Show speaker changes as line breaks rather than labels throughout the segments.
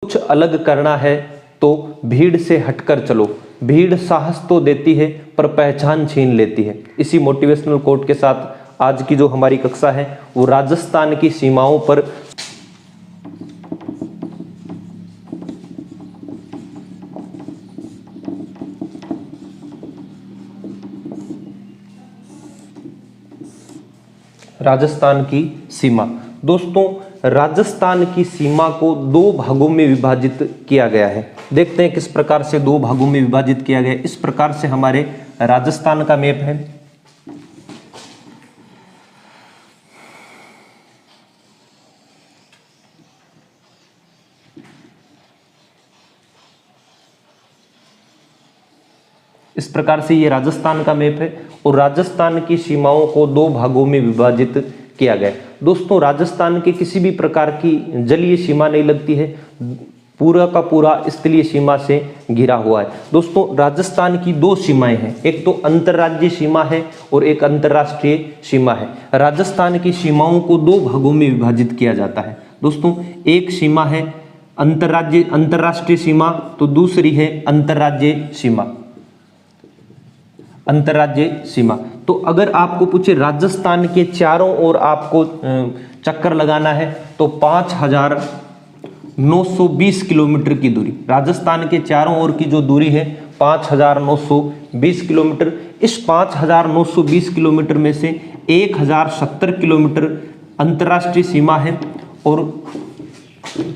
कुछ अलग करना है तो भीड़ से हटकर चलो, भीड़ साहस तो देती है पर पहचान छीन लेती है। इसी मोटिवेशनल कोट के साथ आज की जो हमारी कक्षा है वो राजस्थान की सीमाओं पर राजस्थान की सीमा। दोस्तों, राजस्थान की सीमा को दो भागों में विभाजित किया गया है। देखते हैं किस प्रकार से दो भागों में विभाजित किया गया है। इस प्रकार से हमारे राजस्थान का मैप है। इस प्रकार से ये राजस्थान का मैप है और राजस्थान की सीमाओं को दो भागों में विभाजित किया गया है। दोस्तों, राजस्थान के किसी भी प्रकार की जलीय सीमा नहीं लगती है, पूरा का पूरा स्थलीय सीमा से घिरा हुआ है। दोस्तों, राजस्थान की दो सीमाएं हैं, एक तो अंतर्राज्यीय सीमा है और एक अंतर्राष्ट्रीय सीमा है। राजस्थान की सीमाओं को दो भागों में विभाजित किया जाता है। दोस्तों, एक सीमा है अंतर्राष्ट्रीय सीमा, तो दूसरी है अंतर्राज्यीय सीमा। अंतर्राज्यीय सीमा, तो अगर आपको पूछे राजस्थान के चारों ओर आपको चक्कर लगाना है तो 5920 किलोमीटर की दूरी, राजस्थान के चारों ओर की जो दूरी है 5920 किलोमीटर। इस 5920 किलोमीटर में से 1070 किलोमीटर अंतर्राष्ट्रीय सीमा है और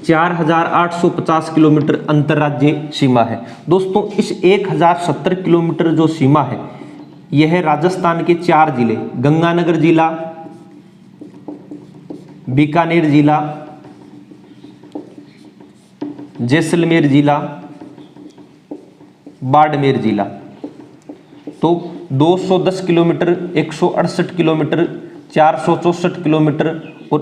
4850 किलोमीटर अंतर्राज्यीय सीमा है। दोस्तों, इस 1070 किलोमीटर जो सीमा है यह है राजस्थान के 4 जिले, गंगानगर जिला, बीकानेर जिला, जैसलमेर जिला, बाड़मेर जिला। तो 210 किलोमीटर, 168 किलोमीटर, 464 किलोमीटर और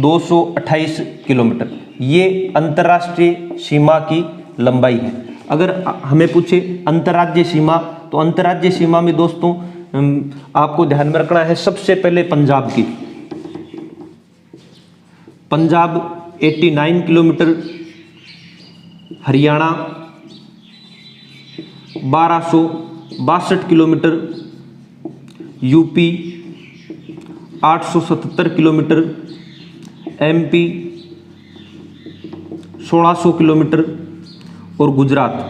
228 किलोमीटर ये अंतर्राष्ट्रीय सीमा की लंबाई है। अगर हमें पूछे अंतर्राज्यीय सीमा, तो अंतर्राज्यीय सीमा में दोस्तों आपको ध्यान में रखना है सबसे पहले पंजाब की। Punjab 89 kilometre, Haryana 1262 kilometre, UP 877 kilometre, MP 1600 kilometre और गुजरात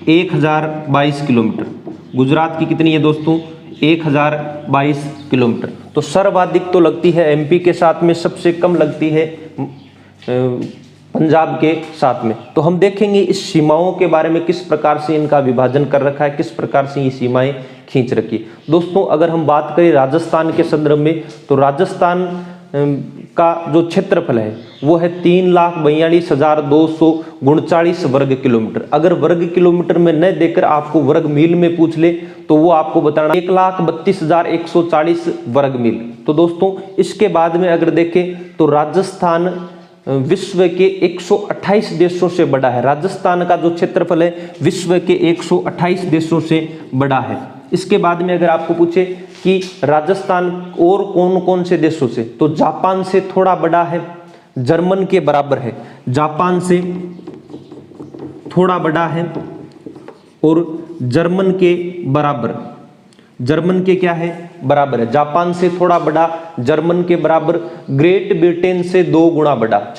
1022 किलोमीटर। गुजरात की कितनी है दोस्तों? 1022 किलोमीटर। तो सर्वाधिक तो लगती है एमपी के साथ में, सबसे कम लगती है पंजाब के साथ में। तो हम देखेंगे इस सीमाओं के बारे में, किस प्रकार से इनका विभाजन कर रखा है, किस प्रकार से ये सीमाएं खींच रखी है। दोस्तों, अगर हम बात करें राजस्थान के संदर्भ में, तो राजस्थान का जो क्षेत्रफल है वो है 3,42,239 वर्ग किलोमीटर। अगर वर्ग किलोमीटर में न देकर आपको वर्ग मील में पूछ ले तो वो आपको बताना 1,32,140 वर्ग मील। तो दोस्तों, इसके बाद में अगर देखें तो राजस्थान विश्व के 128 देशों से बड़ा है। राजस्थान का जो क्षेत्रफल है विश्व के 128 देशों से बड़ा है। इसके बाद में अगर आपको पूछे कि राजस्थान और कौन कौन से देशों से, तो जापान से थोड़ा बड़ा है, जर्मन के बराबर है, जापान से थोड़ा बड़ा है और जर्मन के बराबर, जर्मन के क्या है? बराबर है। जापान से थोड़ा बड़ा, जर्मन के बराबर, ग्रेट ब्रिटेन से 2 गुना बड़ा,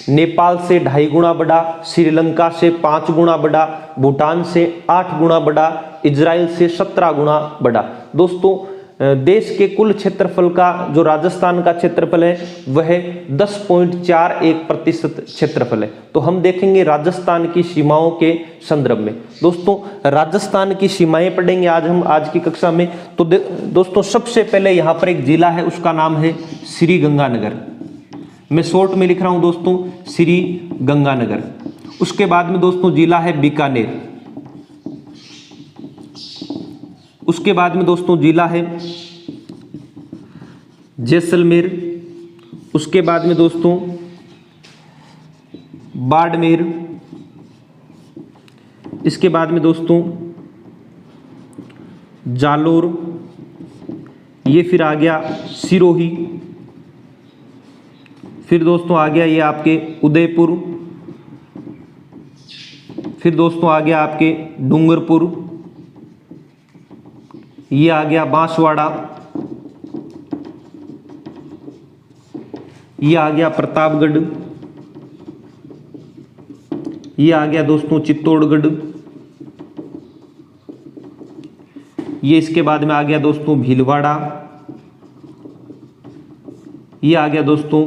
नेपाल से 2.5 गुना बड़ा, श्रीलंका से 5 गुना बड़ा, भूटान से 8 गुना बड़ा, इजराइल से 17 गुना बड़ा। दोस्तों, देश के कुल क्षेत्रफल का जो राजस्थान का क्षेत्रफल है वह 10.41% क्षेत्रफल है। तो हम देखेंगे राजस्थान की सीमाओं के संदर्भ में। दोस्तों, राजस्थान की सीमाएं पढ़ेंगे आज हम आज की कक्षा में। तो दोस्तों, सबसे पहले यहाँ पर एक जिला है, उसका नाम है श्री गंगानगर। मैं शॉर्ट में लिख रहा हूँ दोस्तों, श्री गंगानगर। उसके बाद में दोस्तों जिला है बीकानेर। उसके बाद में दोस्तों जिला है जैसलमेर। उसके बाद में दोस्तों बाड़मेर। इसके बाद में दोस्तों जालोर। ये फिर आ गया सिरोही। फिर दोस्तों आ गया ये आपके उदयपुर। फिर दोस्तों आ गया आपके डूंगरपुर, ये आ गया बांसवाड़ा, ये आ गया प्रतापगढ़, ये आ गया दोस्तों चित्तौड़गढ़, ये इसके बाद में आ गया दोस्तों भीलवाड़ा, ये आ गया दोस्तों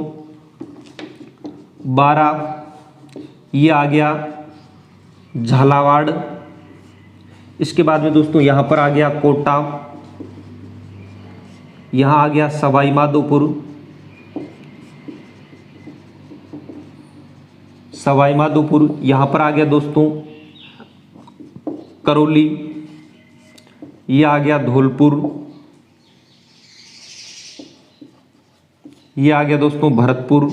बारा, ये आ गया झालावाड़, इसके बाद में दोस्तों यहाँ पर आ गया कोटा, यहाँ आ गया सवाई माधोपुर, सवाई माधोपुर, यहाँ पर आ गया दोस्तों करौली, ये आ गया धौलपुर, ये आ गया दोस्तों भरतपुर,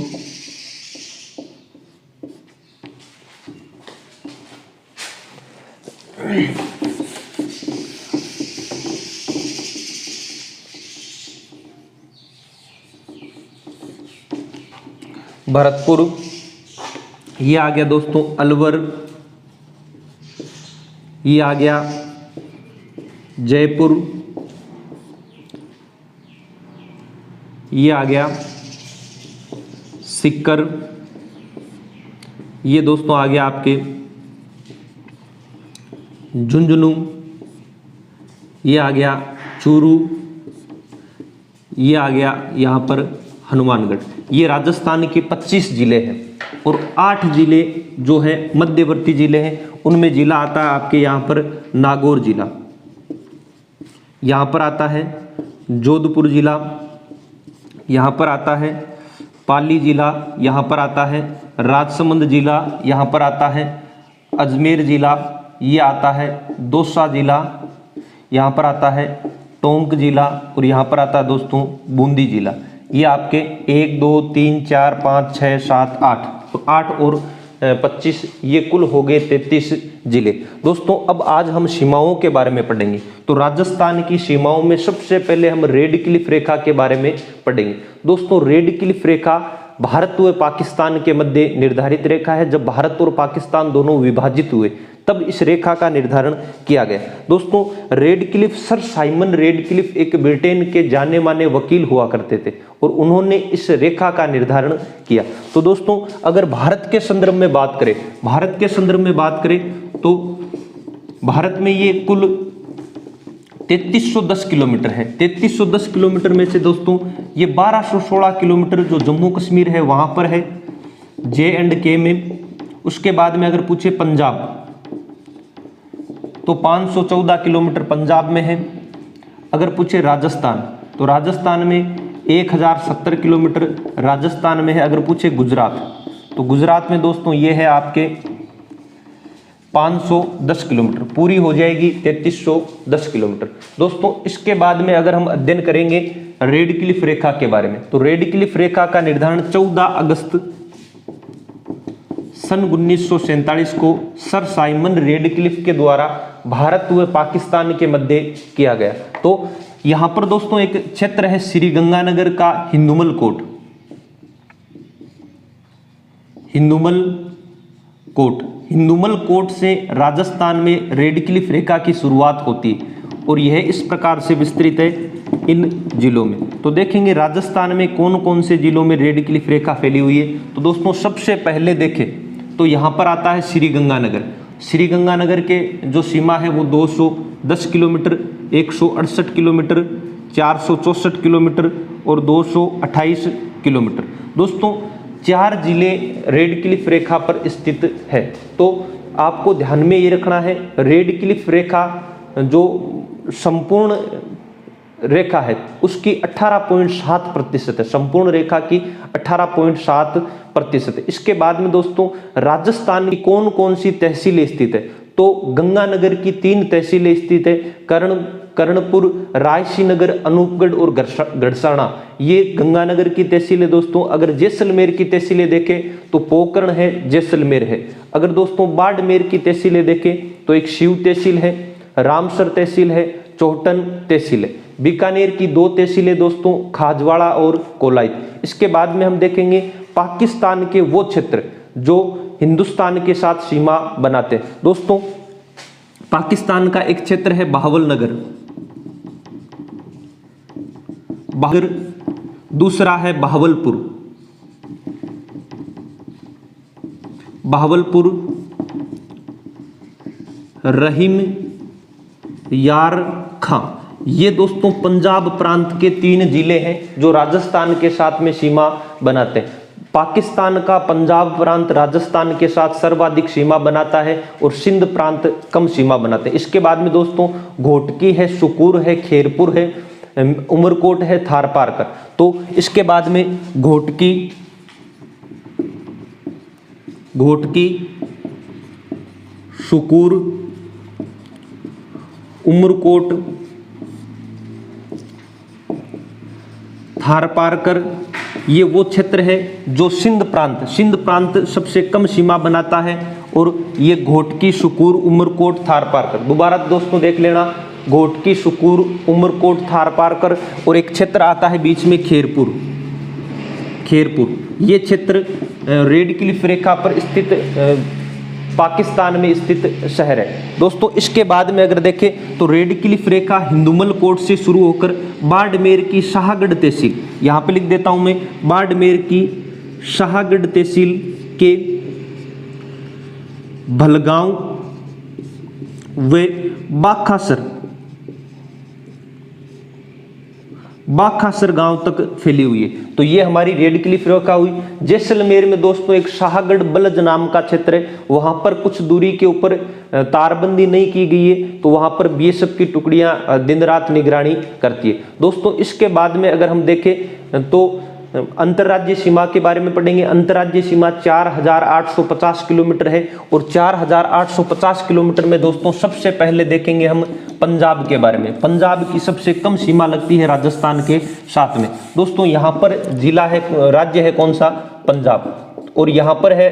भरतपुर, ये आ गया दोस्तों अलवर, ये आ गया जयपुर, ये आ गया सीकर, ये दोस्तों आ गया आपके झुंझुनू, ये आ गया चूरू, ये आ गया यहाँ पर हनुमानगढ़। ये राजस्थान के 25 जिले हैं और 8 जिले जो है मध्यवर्ती जिले हैं, उनमें जिला आता है आपके यहाँ पर नागौर जिला, यहाँ पर आता है जोधपुर जिला, यहाँ पर आता है पाली जिला, यहाँ पर आता है राजसमंद जिला, यहाँ पर आता है अजमेर जिला, ये आता है दौसा जिला, यहाँ पर आता है टोंक जिला और यहाँ पर आता है दोस्तों बूंदी जिला। ये आपके 1 2 3 4 5 6 7 8, तो 8 और 25 ये कुल हो गए 33 जिले। दोस्तों अब आज हम सीमाओं के बारे में पढ़ेंगे। तो राजस्थान की सीमाओं में सबसे पहले हम रेड क्लिफ रेखा के बारे में पढ़ेंगे। दोस्तों रेड क्लिफ रेखा भारत व पाकिस्तान के मध्य निर्धारित रेखा है। जब भारत और पाकिस्तान दोनों विभाजित हुए तब इस रेखा का निर्धारण किया गया। दोस्तों red Cliff, sir Simon red Cliff एक ब्रिटेन के जाने माने वकील हुआ करते थे और उन्होंने इस रेखा का निर्धारण किया। तो दोस्तों अगर भारत के संदर्भ में बात करें, भारत के संदर्भ में बात करें तो भारत में ये कुल 3310 किलोमीटर है। 3310 किलोमीटर में से दोस्तों ये 1216 किलोमीटर जो जम्मू कश्मीर है वहां पर है, J&K में। उसके बाद में अगर पूछे पंजाब तो 514 किलोमीटर पंजाब में है। अगर पूछे राजस्थान तो राजस्थान में 1070 किलोमीटर राजस्थान में है। अगर पूछे गुजरात तो गुजरात में दोस्तों ये है आपके 510 किलोमीटर, पूरी हो जाएगी 3310 किलोमीटर। दोस्तों इसके बाद में अगर हम अध्ययन करेंगे रेड क्लिफ रेखा के बारे में, तो रेड क्लिफ रेखा का निर्धारण 14 अगस्त सन 1947 को सर साइमन रेड क्लिफ के द्वारा भारत व पाकिस्तान के मध्य किया गया। तो यहां पर दोस्तों एक क्षेत्र है श्रीगंगानगर का Hindumal coat, Hindumal coat, Hindumal coat से राजस्थान में रेड क्लिफ रेखा की शुरुआत होती है और यह इस प्रकार से विस्तृत है इन जिलों में। तो देखेंगे राजस्थान में कौन कौन से जिलों में रेड क्लिफ रेखा फैली हुई है। तो दोस्तों सबसे पहले देखें तो यहाँ पर आता है श्रीगंगानगर। श्रीगंगानगर के जो सीमा है वो 210 किलोमीटर, 168 किलोमीटर, 464 किलोमीटर और 228 किलोमीटर। दोस्तों 4 जिले रेड क्लिफ रेखा पर स्थित है। तो आपको ध्यान में ये रखना है रेड क्लिफ रेखा जो संपूर्ण रेखा है उसकी 18.7% है, संपूर्ण रेखा की 18.7% है। इसके बाद में दोस्तों राजस्थान की कौन कौन सी तहसीलें स्थित है, तो गंगानगर की 3 तहसीलें स्थित है, कर्णपुर, रायसीनगर, अनूपगढ़ और गढ़साना, ये गंगानगर की तहसील है। दोस्तों अगर जैसलमेर की तहसीलें देखें तो पोकरण है, जैसलमेर है। अगर दोस्तों बाड़मेर की तहसीलें देखें तो एक शिव तहसील है, रामसर तहसील है, चौहटन तहसील है। बीकानेर की 2 तहसीलें दोस्तों खाजवाड़ा और कोलाइत। इसके बाद में हम देखेंगे पाकिस्तान के वो क्षेत्र जो हिंदुस्तान के साथ सीमा बनाते हैं। दोस्तों पाकिस्तान का एक क्षेत्र है बहावलनगर, दूसरा है बहावलपुर, रहीम यार खां। ये दोस्तों पंजाब प्रांत के 3 जिले हैं जो राजस्थान के साथ में सीमा बनाते हैं। पाकिस्तान का पंजाब प्रांत राजस्थान के साथ सर्वाधिक सीमा बनाता है और सिंध प्रांत कम सीमा बनाते हैं। इसके बाद में दोस्तों घोटकी है, सुकूर है, खेरपुर है, उमरकोट है, थारपारकर। तो इसके बाद में घोटकी, सुकूर, उमरकोट, थारपारकर, ये वो क्षेत्र है जो सिंध प्रांत सबसे कम सीमा बनाता है। और ये घोटकी, सुकूर, उमरकोट, थारपारकर, दोबारा दोस्तों देख लेना, घोटकी, सुकूर, उमरकोट, थारपारकर, और एक क्षेत्र आता है बीच में खेरपुर। ये क्षेत्र रेड क्लिफ रेखा पर स्थित पाकिस्तान में स्थित शहर है। दोस्तों इसके बाद में अगर देखें तो रेड क्लिफ रेखा हिंदुमल कोट से शुरू होकर बाड़मेर की शाहगढ़ तहसील, यहाँ पे लिख देता हूं मैं, बाड़मेर की शाहगढ़ तहसील के भलगांव व बाखासर गांव तक फैली हुई है। तो ये हमारी रेड क्लिफ रेखा हुई। जैसलमेर में दोस्तों एक शाहगढ़ बलज नाम का क्षेत्र है, वहां पर कुछ दूरी के ऊपर तारबंदी नहीं की गई है, तो वहां पर बीएसएफ की टुकड़ियां दिन रात निगरानी करती है। दोस्तों इसके बाद में अगर हम देखें तो अंतर्राज्यीय सीमा के बारे में पढ़ेंगे। अंतर्राज्यीय सीमा 4850 किलोमीटर है और 4850 किलोमीटर में दोस्तों सबसे पहले देखेंगे हम पंजाब के बारे में। पंजाब की सबसे कम सीमा लगती है राजस्थान के साथ में। दोस्तों यहाँ पर जिला है, राज्य है कौन सा? पंजाब। और यहाँ पर है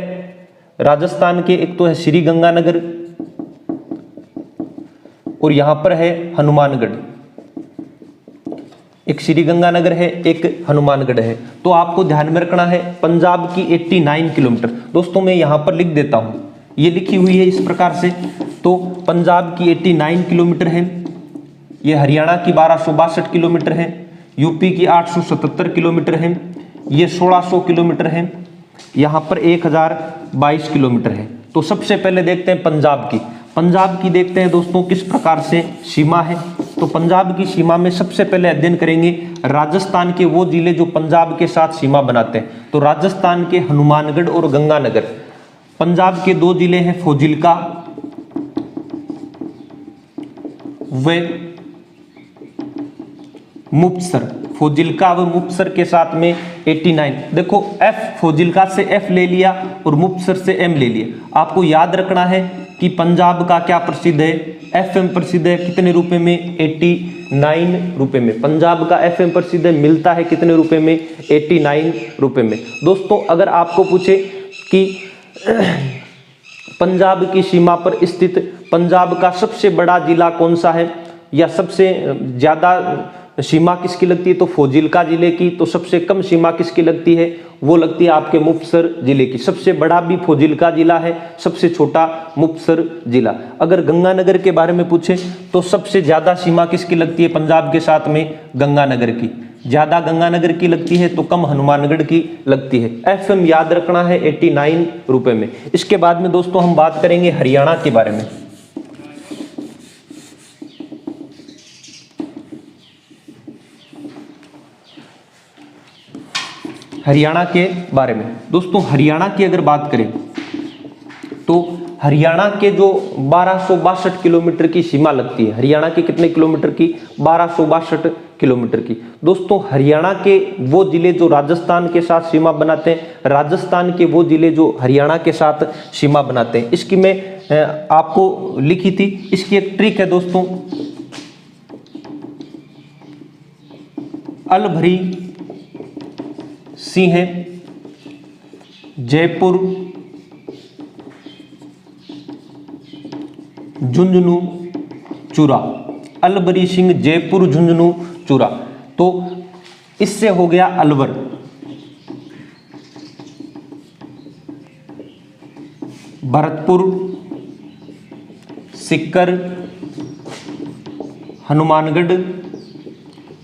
राजस्थान के, एक तो है श्री गंगानगर और यहाँ पर है हनुमानगढ़। एक श्री गंगानगर है, एक हनुमानगढ़ है। तो आपको ध्यान में रखना है पंजाब की 89 किलोमीटर। दोस्तों मैं यहाँ पर लिख देता हूँ, ये लिखी हुई है इस प्रकार से। तो पंजाब की 89 किलोमीटर है, ये हरियाणा की 1262 किलोमीटर है, यूपी की 877 किलोमीटर है, ये 1600 किलोमीटर है, यहाँ पर 1022 किलोमीटर है। तो सबसे पहले देखते हैं पंजाब की देखते हैं दोस्तों किस प्रकार से सीमा है। तो पंजाब की सीमा में सबसे पहले अध्ययन करेंगे राजस्थान के वो जिले जो पंजाब के साथ सीमा बनाते हैं। तो राजस्थान के हनुमानगढ़ और गंगानगर। पंजाब के 2 जिले हैं फाजिल्का व मुक्तसर। फाजिल्का व मुक्तसर के साथ में 89। देखो एफ, फाजिल्का से एफ ले लिया और मुक्तसर से एम ले लिया। आपको याद रखना है कि पंजाब का क्या प्रसिद्ध है? एफएम प्रसिद्ध है। कितने रुपए में? 89 रुपए में। पंजाब का एफएम प्रसिद्ध है, मिलता है कितने रुपए में? 89 रुपए में। दोस्तों अगर आपको पूछे कि पंजाब की सीमा पर स्थित पंजाब का सबसे बड़ा जिला कौन सा है या सबसे ज्यादा सीमा किसकी लगती है, तो फाजिल्का जिले की। तो सबसे कम सीमा किसकी लगती है? वो लगती है आपके मुक्तसर जिले की। सबसे बड़ा भी फाजिल्का जिला है, सबसे छोटा मुक्तसर जिला। अगर गंगानगर के बारे में पूछे तो सबसे ज्यादा सीमा किसकी लगती है पंजाब के साथ में? गंगानगर की। ज्यादा गंगानगर की लगती है तो कम हनुमानगढ़ की लगती है। एफएम याद रखना है 89 रुपए में। इसके बाद में दोस्तों हम बात करेंगे हरियाणा के बारे में। हरियाणा के बारे में दोस्तों, हरियाणा की अगर बात करें तो हरियाणा के जो 1262 किलोमीटर की सीमा लगती है। हरियाणा के कितने किलोमीटर की? 1262 किलोमीटर की। दोस्तों हरियाणा के वो जिले जो राजस्थान के साथ सीमा बनाते हैं, राजस्थान के वो जिले जो हरियाणा के साथ सीमा बनाते हैं। इसकी मैं आपको लिखी थी, इसकी एक ट्रिक है दोस्तों। अलभरी, सिंह, जयपुर, झुंझुनू, चूरा। अलबरी सिंह, जयपुर, झुंझुनू, चूरा। तो इससे हो गया अलवर। भरतपुर, सीकर, हनुमानगढ़,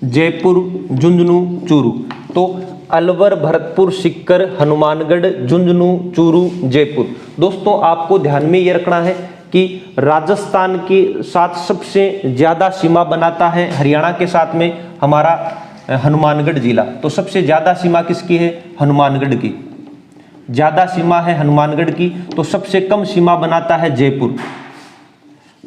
जयपुर, झुंझुनू, चूरू। तो अलवर, भरतपुर, सीकर, हनुमानगढ़, झुंझुनू, चूरू, जयपुर। दोस्तों आपको ध्यान में ये रखना है कि राजस्थान के साथ सबसे ज्यादा सीमा बनाता है हरियाणा के साथ में हमारा हनुमानगढ़ जिला। तो सबसे ज्यादा सीमा किसकी है? हनुमानगढ़ की। ज्यादा सीमा है हनुमानगढ़ की। तो सबसे कम सीमा बनाता है जयपुर।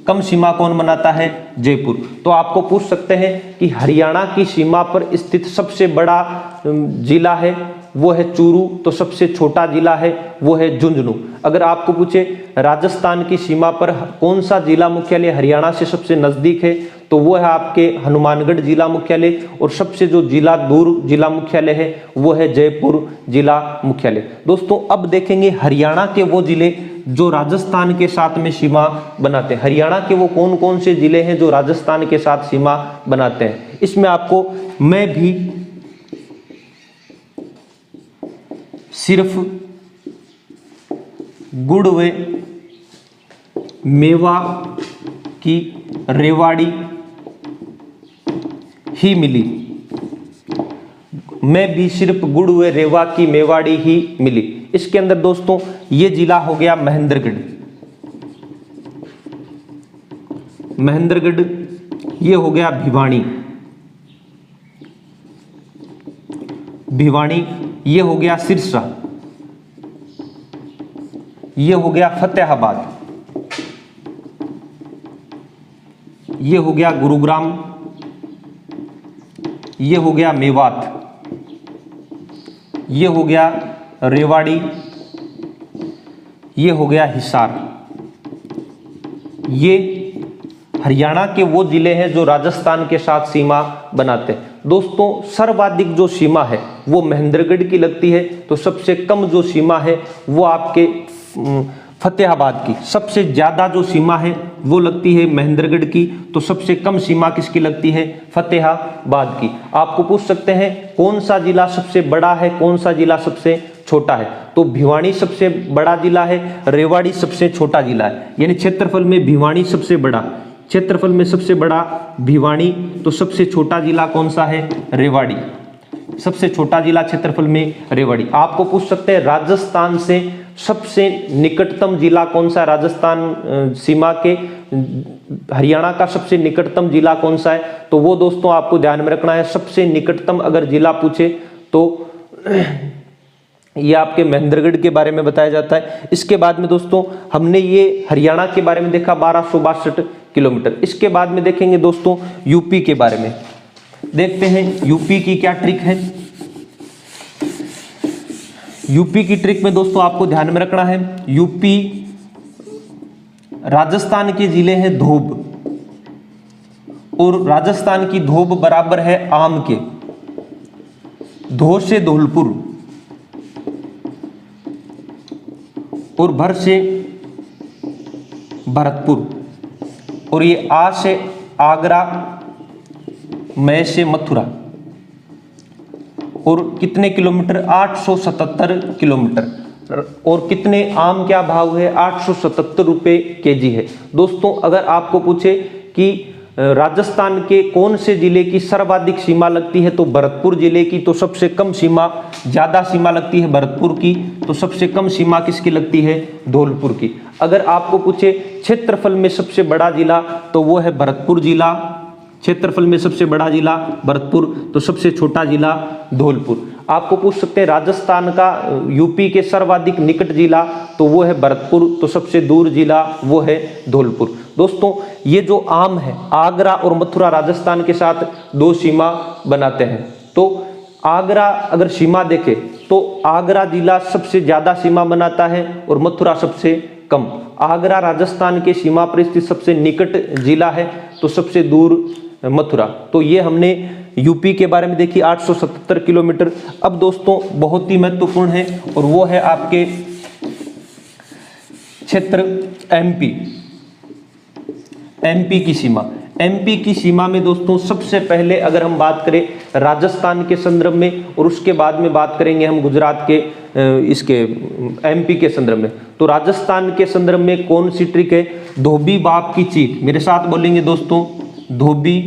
कम सीमा कौन बनाता है? जयपुर। तो आपको पूछ सकते हैं कि हरियाणा की सीमा पर स्थित सबसे बड़ा जिला है वो है चूरू, तो सबसे छोटा जिला है वो है झुंझुनू। अगर आपको पूछे राजस्थान की सीमा पर कौन सा जिला मुख्यालय हरियाणा से सबसे नजदीक है, तो वो है आपके हनुमानगढ़ जिला मुख्यालय, और सबसे जो जिला दूर जिला मुख्यालय है वो है जयपुर जिला मुख्यालय। दोस्तों अब देखेंगे हरियाणा के वो जिले जो राजस्थान के साथ में सीमा बनाते हैं। हरियाणा के वो कौन कौन से जिले हैं जो राजस्थान के साथ सीमा बनाते हैं। इसमें आपको मैं भी सिर्फ गुड़ व मेवा की रेवाड़ी ही मिली। मैं भी सिर्फ गुड़ व रेवा की मेवाड़ी ही मिली। इसके अंदर दोस्तों ये जिला हो गया महेंद्रगढ़। महेंद्रगढ़, ये हो गया भिवानी। भिवानी, ये हो गया सिरसा। ये हो गया फतेहाबाद। ये हो गया गुरुग्राम। ये हो गया मेवात। ये हो गया रेवाड़ी। ये हो गया हिसार। ये हरियाणा के वो जिले हैं जो राजस्थान के साथ सीमा बनाते हैं। दोस्तों सर्वाधिक जो सीमा है वो महेंद्रगढ़ की लगती है, तो सबसे कम जो सीमा है वो आपके फतेहाबाद की। सबसे ज्यादा जो सीमा है वो लगती है महेंद्रगढ़ की, तो सबसे कम सीमा किसकी लगती है? फतेहाबाद की। आपको पूछ सकते हैं कौन सा जिला सबसे बड़ा है, कौन सा जिला सबसे छोटा है, तो भिवानी सबसे बड़ा जिला है, रेवाड़ी सबसे छोटा जिला है। यानी क्षेत्रफल में भिवानी सबसे बड़ा, क्षेत्रफल में सबसे बड़ा भिवानी, तो सबसे छोटा जिला कौन सा है? रेवाड़ी। सबसे छोटा जिला क्षेत्रफल में रेवाड़ी। आपको पूछ सकते हैं राजस्थान से सबसे निकटतम जिला कौन सा? राजस्थान सीमा के हरियाणा का सबसे निकटतम जिला कौन सा है? तो वो दोस्तों आपको ध्यान में रखना है, सबसे निकटतम अगर जिला पूछे तो ये आपके महेंद्रगढ़ के बारे में बताया जाता है। इसके बाद में दोस्तों हमने ये हरियाणा के बारे में देखा 1262 किलोमीटर। इसके बाद में देखेंगे दोस्तों यूपी के बारे में। देखते हैं यूपी की क्या ट्रिक है। यूपी की ट्रिक में दोस्तों आपको ध्यान में रखना है, यूपी राजस्थान के जिले हैं धोब, और राजस्थान की धोब बराबर है आम के। धो से धौलपुर और भर से भरतपुर, और ये आ से आगरा, मैं से मथुरा। और कितने किलोमीटर? 877 किलोमीटर। और कितने आम क्या भाव है? 877 रुपये केजी है। दोस्तों अगर आपको पूछे कि राजस्थान के कौन से जिले की सर्वाधिक सीमा लगती है, तो भरतपुर जिले की। तो सबसे कम सीमा, ज्यादा सीमा लगती है भरतपुर की, तो सबसे कम सीमा किसकी लगती है? धौलपुर की। अगर आपको पूछे क्षेत्रफल में सबसे बड़ा जिला, तो वो है भरतपुर जिला। क्षेत्रफल में सबसे बड़ा जिला भरतपुर, तो सबसे छोटा जिला धौलपुर। आपको पूछ सकते हैं राजस्थान का यूपी के सर्वाधिक निकट जिला, तो वो है भरतपुर, तो सबसे दूर जिला वो है धौलपुर। दोस्तों ये जो आम है, आगरा और मथुरा राजस्थान के साथ दो सीमा बनाते हैं। तो आगरा अगर सीमा देखें तो आगरा जिला सबसे ज्यादा सीमा बनाता है और मथुरा सबसे कम। आगरा राजस्थान के सीमा पर स्थित सबसे निकट जिला है, तो सबसे दूर मथुरा। तो ये हमने यूपी के बारे में देखी 877 किलोमीटर। अब दोस्तों बहुत ही महत्वपूर्ण है, और वो है आपके क्षेत्र एमपी। एमपी की सीमा। एमपी की सीमा में दोस्तों सबसे पहले अगर हम बात करें राजस्थान के संदर्भ में, और उसके बाद में बात करेंगे हम गुजरात के इसके एमपी के संदर्भ में। तो राजस्थान के संदर्भ में कौन सी ट्रिक है? धोबी बाप की चीख, मेरे साथ बोलेंगे दोस्तों, धोबी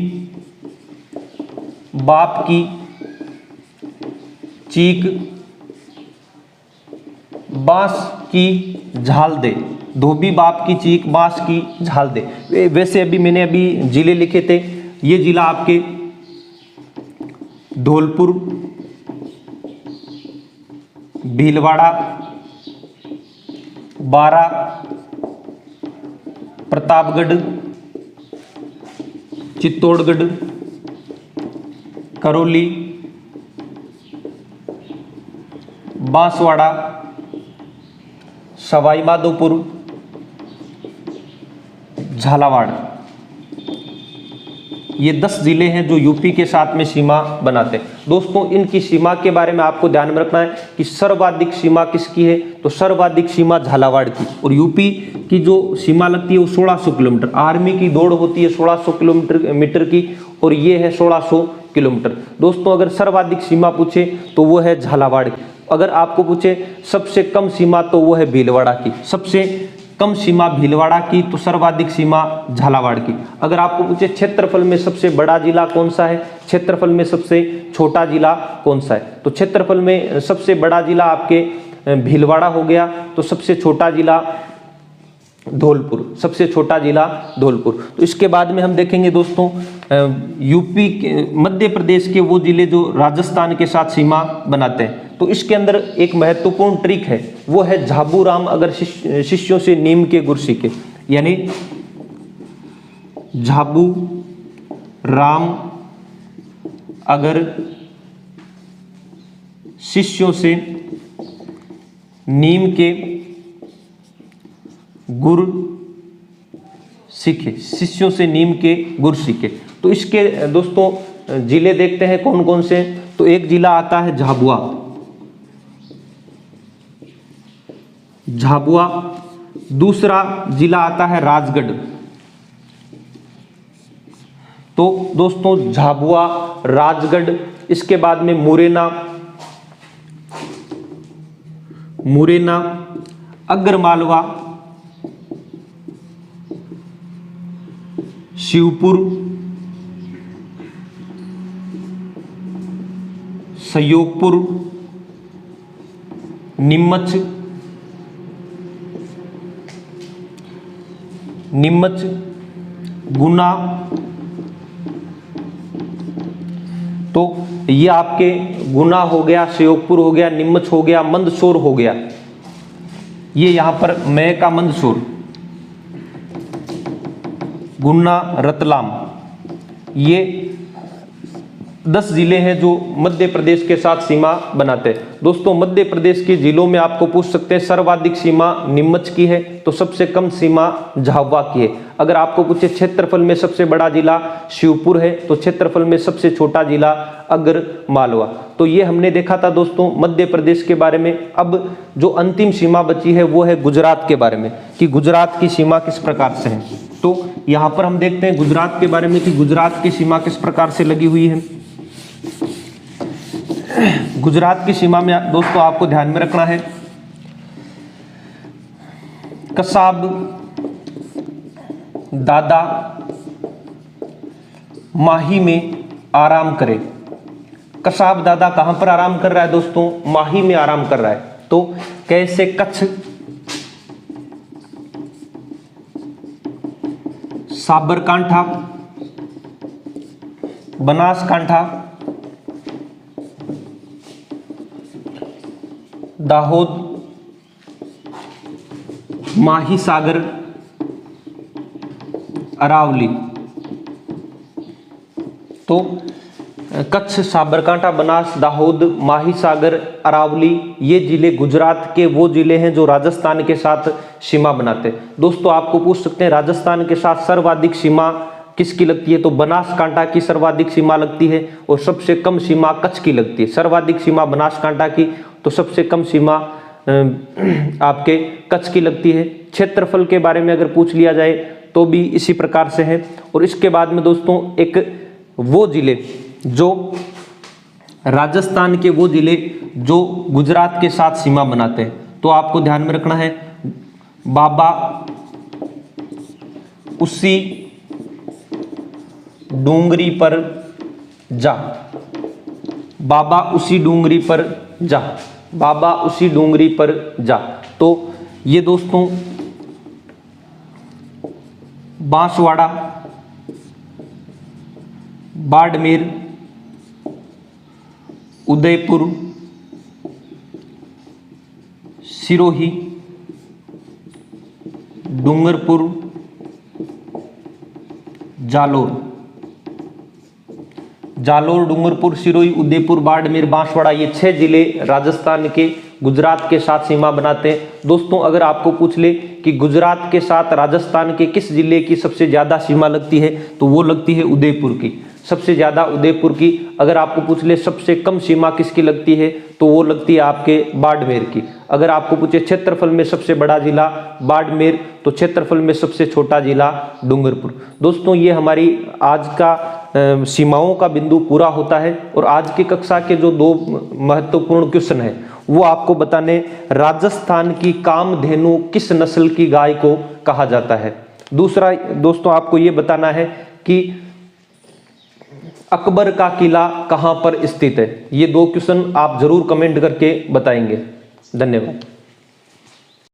बाप की चीख बांस की झाल दे। धोबी बाप की चीख बांस की झाल दे। वैसे मैंने अभी जिले लिखे थे, ये जिला आपके धौलपुर, भीलवाड़ा, बारा, प्रतापगढ़, चित्तौड़गढ़, करौली, बांसवाड़ा, सवाई माधोपुर, झालावाड़, ये 10 जिले हैं जो यूपी के साथ में सीमा बनाते हैं। दोस्तों इनकी सीमा के बारे में आपको ध्यान में रखना है कि सर्वाधिक सीमा किसकी है? तो सर्वाधिक सीमा झालावाड़ की, और यूपी की जो सीमा लगती है वो 1600 किलोमीटर। आर्मी की दौड़ होती है 1600 किलोमीटर की, और ये है 1600 किलोमीटर। दोस्तों अगर सर्वाधिक सीमा पूछे तो वो है झालावाड़ की। अगर आपको पूछे सबसे कम सीमा तो वो है भीलवाड़ा की। सबसे कम सीमा भीलवाड़ा की, तो सर्वाधिक सीमा झालावाड़ की। अगर आपको पूछे क्षेत्रफल में सबसे बड़ा जिला कौन सा है, क्षेत्रफल में सबसे छोटा जिला कौन सा है, तो क्षेत्रफल में सबसे बड़ा जिला आपके भीलवाड़ा हो गया, तो सबसे छोटा जिला धौलपुर, सबसे छोटा जिला धौलपुर। तो इसके बाद में हम देखेंगे दोस्तों यूपी के, मध्य प्रदेश के वो जिले जो राजस्थान के साथ सीमा बनाते हैं। तो इसके अंदर एक महत्वपूर्ण ट्रिक है, वो है झाबू राम अगर शिष्यों से नीम के गुर सीखे, यानी झाबू राम अगर शिष्यों से नीम के गुर सीखे, शिष्यों से नीम के गुर सीखे। तो इसके दोस्तों जिले देखते हैं कौन कौन से। तो एक जिला आता है झाबुआ, झाबुआ। दूसरा जिला आता है राजगढ़। तो दोस्तों झाबुआ, राजगढ़, इसके बाद में मुरैना, मुरैना, अग्रमालवा, शिवपुर, सहयोगपुर, नीमच, नीमच, गुना। तो ये आपके गुना हो गया, सहयोगपुर हो गया, नीमच हो गया, मंदसौर हो गया। ये यहां पर मैं का मंदसौर, गुना, रतलाम, ये 10 जिले हैं जो मध्य प्रदेश के साथ सीमा बनाते हैं। दोस्तों मध्य प्रदेश के जिलों में आपको पूछ सकते हैं सर्वाधिक सीमा नीमच की है, तो सबसे कम सीमा झाबुआ की है। अगर आपको पूछे क्षेत्रफल में सबसे बड़ा जिला शिवपुर है, तो क्षेत्रफल में सबसे छोटा जिला अग्रमालवा। तो ये हमने देखा था दोस्तों मध्य प्रदेश के बारे में। अब जो अंतिम सीमा बची है वो है गुजरात के बारे में, कि गुजरात की सीमा किस प्रकार से है। तो यहाँ पर हम देखते हैं गुजरात के बारे में कि गुजरात की सीमा किस प्रकार से लगी हुई है। गुजरात की सीमा में दोस्तों आपको ध्यान में रखना है, कसाब दादा माही में आराम करे। कसाब दादा कहां पर आराम कर रहा है दोस्तों? माही में आराम कर रहा है। तो कैसे? कच्छ, साबरकांठा, बनासकांठा, दाहोद, माहीसागर, अरावली। तो कच्छ, साबरकांठा, बनास, दाहोद, माहीसागर, अरावली, ये जिले गुजरात के वो जिले हैं जो राजस्थान के साथ सीमा बनाते हैं। दोस्तों आपको पूछ सकते हैं राजस्थान के साथ सर्वाधिक सीमा किसकी लगती है? तो बनासकांठा की सर्वाधिक सीमा लगती है, और सबसे कम सीमा कच्छ की लगती है। सर्वाधिक सीमा बनासकांठा की, तो सबसे कम सीमा आपके कच्छ की लगती है। क्षेत्रफल के बारे में अगर पूछ लिया जाए तो भी इसी प्रकार से है। और इसके बाद में दोस्तों एक वो जिले जो राजस्थान के वो जिले जो गुजरात के साथ सीमा बनाते हैं, तो आपको ध्यान में रखना है बाबा उसी डूंगरी पर जा, बाबा उसी डूंगरी पर जा, बाबा उसी डूंगरी पर जा। तो ये दोस्तों बांसवाड़ा, बाड़मेर, उदयपुर, सिरोही, डूंगरपुर, जालोर, जालोर, डूंगरपुर, सिरोही, उदयपुर, बाड़मेर, बांसवाड़ा, ये 6 जिले राजस्थान के गुजरात के साथ सीमा बनाते हैं। दोस्तों अगर आपको पूछ ले कि गुजरात के साथ राजस्थान के किस जिले की सबसे ज़्यादा सीमा लगती है, तो वो लगती है उदयपुर की, सबसे ज़्यादा उदयपुर की। अगर आपको पूछ ले सबसे कम सीमा किसकी लगती है, तो वो लगती है आपके बाड़मेर की। अगर आपको पूछे क्षेत्रफल में सबसे बड़ा जिला बाड़मेर, तो क्षेत्रफल में सबसे छोटा जिला डूंगरपुर। दोस्तों ये हमारी आज का सीमाओं का बिंदु पूरा होता है। और आज की कक्षा के जो 2 महत्वपूर्ण क्वेश्चन है वो आपको बताने, राजस्थान की कामधेनु किस नस्ल की गाय को कहा जाता है। दूसरा दोस्तों आपको ये बताना है कि अकबर का किला कहां पर स्थित है। ये 2 क्वेश्चन आप जरूर कमेंट करके बताएंगे। धन्यवाद।